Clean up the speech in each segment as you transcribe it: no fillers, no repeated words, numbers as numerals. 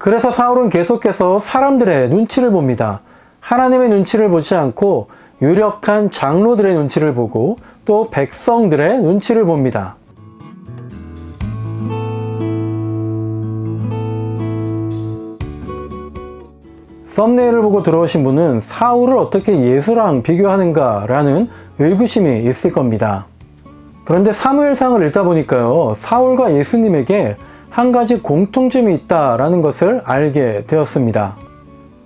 그래서 사울은 계속해서 사람들의 눈치를 봅니다. 하나님의 눈치를 보지 않고 유력한 장로들의 눈치를 보고 또 백성들의 눈치를 봅니다. 썸네일을 보고 들어오신 분은 사울을 어떻게 예수랑 비교하는가 라는 의구심이 있을 겁니다. 그런데 사무엘상을 읽다 보니까요, 사울과 예수님에게 한 가지 공통점이 있다라는 것을 알게 되었습니다.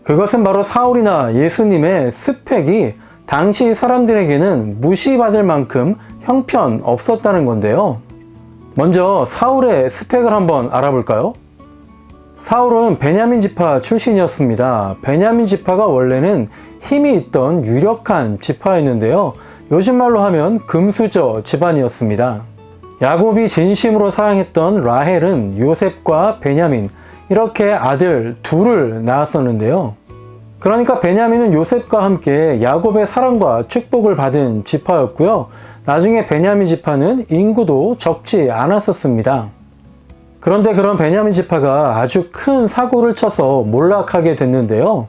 그것은 바로 사울이나 예수님의 스펙이 당시 사람들에게는 무시받을 만큼 형편없었다는 건데요. 먼저 사울의 스펙을 한번 알아볼까요? 사울은 베냐민 지파 출신이었습니다. 베냐민 지파가 원래는 힘이 있던 유력한 지파였는데요. 요즘 말로 하면 금수저 집안이었습니다. 야곱이 진심으로 사랑했던 라헬은 요셉과 베냐민, 이렇게 아들 둘을 낳았었는데요. 그러니까 베냐민은 요셉과 함께 야곱의 사랑과 축복을 받은 지파였고요. 나중에 베냐민 지파는 인구도 적지 않았었습니다. 그런데 그런 베냐민 지파가 아주 큰 사고를 쳐서 몰락하게 됐는데요.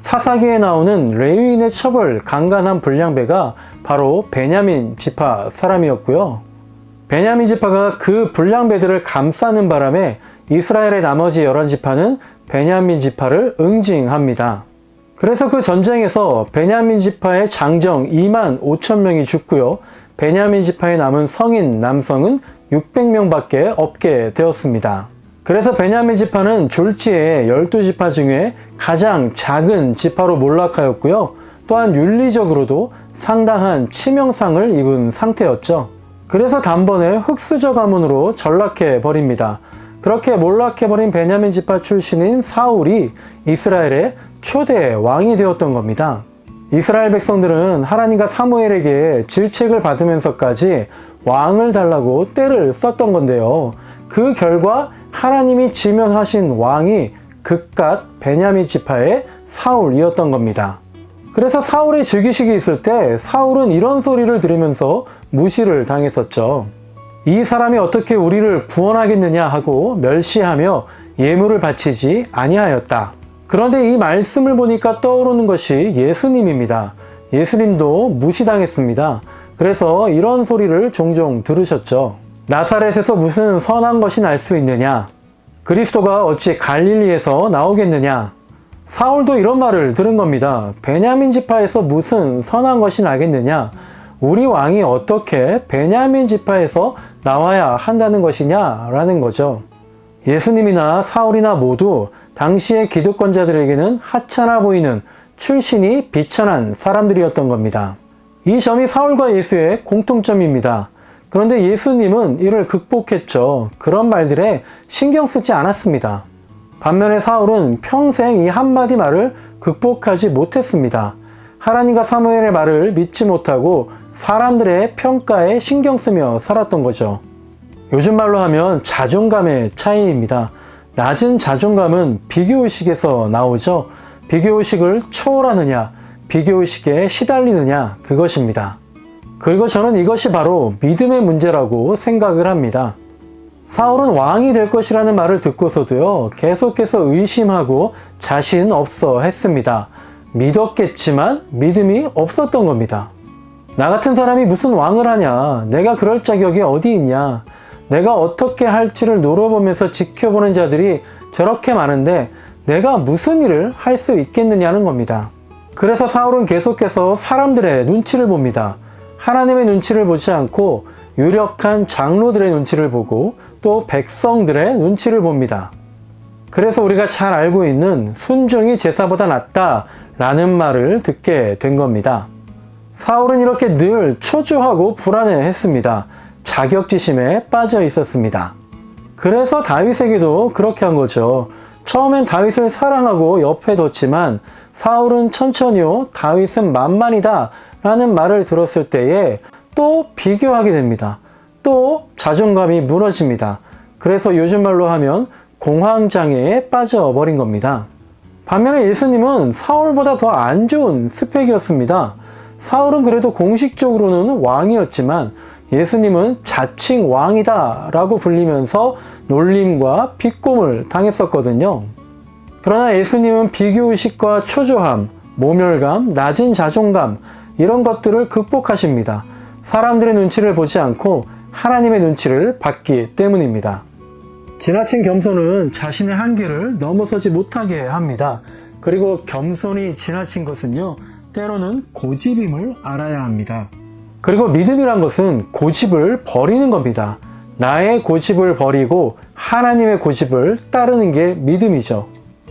사사기에 나오는 레위인의 첩을 강간한 불량배가 바로 베냐민 지파 사람이었고요. 베냐민 지파가 그 불량배들을 감싸는 바람에 이스라엘의 나머지 11지파는 베냐민 지파를 응징합니다. 그래서 그 전쟁에서 베냐민 지파의 장정 2만 5천 명이 죽고요. 베냐민 지파에 남은 성인 남성은 600명밖에 없게 되었습니다. 그래서 베냐민 지파는 졸지에 12지파 중에 가장 작은 지파로 몰락하였고요. 또한 윤리적으로도 상당한 치명상을 입은 상태였죠. 그래서 단번에 흑수저 가문으로 전락해 버립니다. 그렇게 몰락해 버린 베냐민 지파 출신인 사울이 이스라엘의 초대 왕이 되었던 겁니다. 이스라엘 백성들은 하나님과 사무엘에게 질책을 받으면서까지 왕을 달라고 떼를 썼던 건데요. 그 결과 하나님이 지명하신 왕이 그깟 베냐민 지파의 사울이었던 겁니다. 그래서 사울의 즉위식이 있을 때 사울은 이런 소리를 들으면서 무시를 당했었죠. 이 사람이 어떻게 우리를 구원하겠느냐 하고 멸시하며 예물을 바치지 아니하였다. 그런데 이 말씀을 보니까 떠오르는 것이 예수님입니다. 예수님도 무시당했습니다. 그래서 이런 소리를 종종 들으셨죠. 나사렛에서 무슨 선한 것이 날 수 있느냐? 그리스도가 어찌 갈릴리에서 나오겠느냐? 사울도 이런 말을 들은 겁니다. 베냐민 지파에서 무슨 선한 것이 나겠느냐? 우리 왕이 어떻게 베냐민 지파에서 나와야 한다는 것이냐? 라는 거죠. 예수님이나 사울이나 모두 당시의 기득권자들에게는 하찮아 보이는 출신이 비천한 사람들이었던 겁니다. 이 점이 사울과 예수의 공통점입니다. 그런데 예수님은 이를 극복했죠. 그런 말들에 신경 쓰지 않았습니다. 반면에 사울은 평생 이 한마디 말을 극복하지 못했습니다. 하나님과 사무엘의 말을 믿지 못하고 사람들의 평가에 신경 쓰며 살았던 거죠. 요즘 말로 하면 자존감의 차이입니다. 낮은 자존감은 비교의식에서 나오죠. 비교의식을 초월하느냐, 비교의식에 시달리느냐, 그것입니다. 그리고 저는 이것이 바로 믿음의 문제라고 생각을 합니다. 사울은 왕이 될 것이라는 말을 듣고서도요, 계속해서 의심하고 자신 없어 했습니다. 믿었겠지만 믿음이 없었던 겁니다. 나 같은 사람이 무슨 왕을 하냐? 내가 그럴 자격이 어디 있냐? 내가 어떻게 할지를 노려보면서 지켜보는 자들이 저렇게 많은데 내가 무슨 일을 할 수 있겠느냐는 겁니다. 그래서 사울은 계속해서 사람들의 눈치를 봅니다. 하나님의 눈치를 보지 않고 유력한 장로들의 눈치를 보고 또 백성들의 눈치를 봅니다. 그래서 우리가 잘 알고 있는 순종이 제사보다 낫다라는 말을 듣게 된 겁니다. 사울은 이렇게 늘 초조하고 불안해했습니다. 자격지심에 빠져 있었습니다. 그래서 다윗에게도 그렇게 한 거죠. 처음엔 다윗을 사랑하고 옆에 뒀지만 사울은 천천히요, 다윗은 만만이다 라는 말을 들었을 때에 또 비교하게 됩니다. 또 자존감이 무너집니다. 그래서 요즘 말로 하면 공황장애에 빠져버린 겁니다. 반면에 예수님은 사울보다 더 안 좋은 스펙이었습니다. 사울은 그래도 공식적으로는 왕이었지만 예수님은 자칭 왕이다 라고 불리면서 놀림과 비꼬음을 당했었거든요. 그러나 예수님은 비교의식과 초조함, 모멸감, 낮은 자존감 이런 것들을 극복하십니다. 사람들의 눈치를 보지 않고 하나님의 눈치를 받기 때문입니다. 지나친 겸손은 자신의 한계를 넘어서지 못하게 합니다. 그리고 겸손이 지나친 것은요, 때로는 고집임을 알아야 합니다. 그리고 믿음이란 것은 고집을 버리는 겁니다. 나의 고집을 버리고 하나님의 고집을 따르는 게 믿음이죠.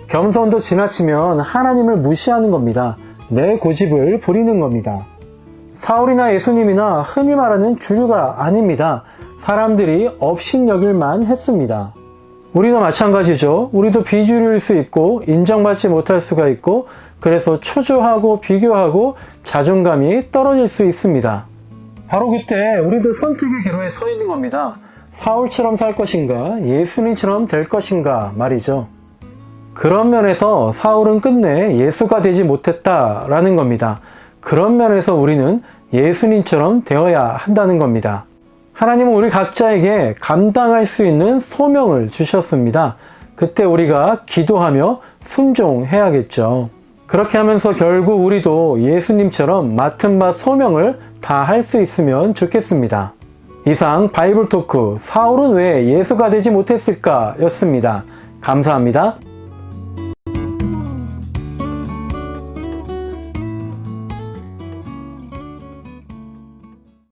겸손도 지나치면 하나님을 무시하는 겁니다. 내 고집을 부리는 겁니다. 사울이나 예수님이나 흔히 말하는 주류가 아닙니다. 사람들이 업신여길만 했습니다. 우리도 마찬가지죠. 우리도 비주류일 수 있고 인정받지 못할 수가 있고 그래서 초조하고 비교하고 자존감이 떨어질 수 있습니다. 바로 그때 우리도 선택의 기로에 서 있는 겁니다. 사울처럼 살 것인가 예수님처럼 될 것인가 말이죠. 그런 면에서 사울은 끝내 예수가 되지 못했다라는 겁니다. 그런 면에서 우리는 예수님처럼 되어야 한다는 겁니다. 하나님은 우리 각자에게 감당할 수 있는 소명을 주셨습니다. 그때 우리가 기도하며 순종해야겠죠. 그렇게 하면서 결국 우리도 예수님처럼 맡은 바 소명을 다 할 수 있으면 좋겠습니다. 이상 바이블 토크 사울은 왜 예수가 되지 못했을까 였습니다. 감사합니다.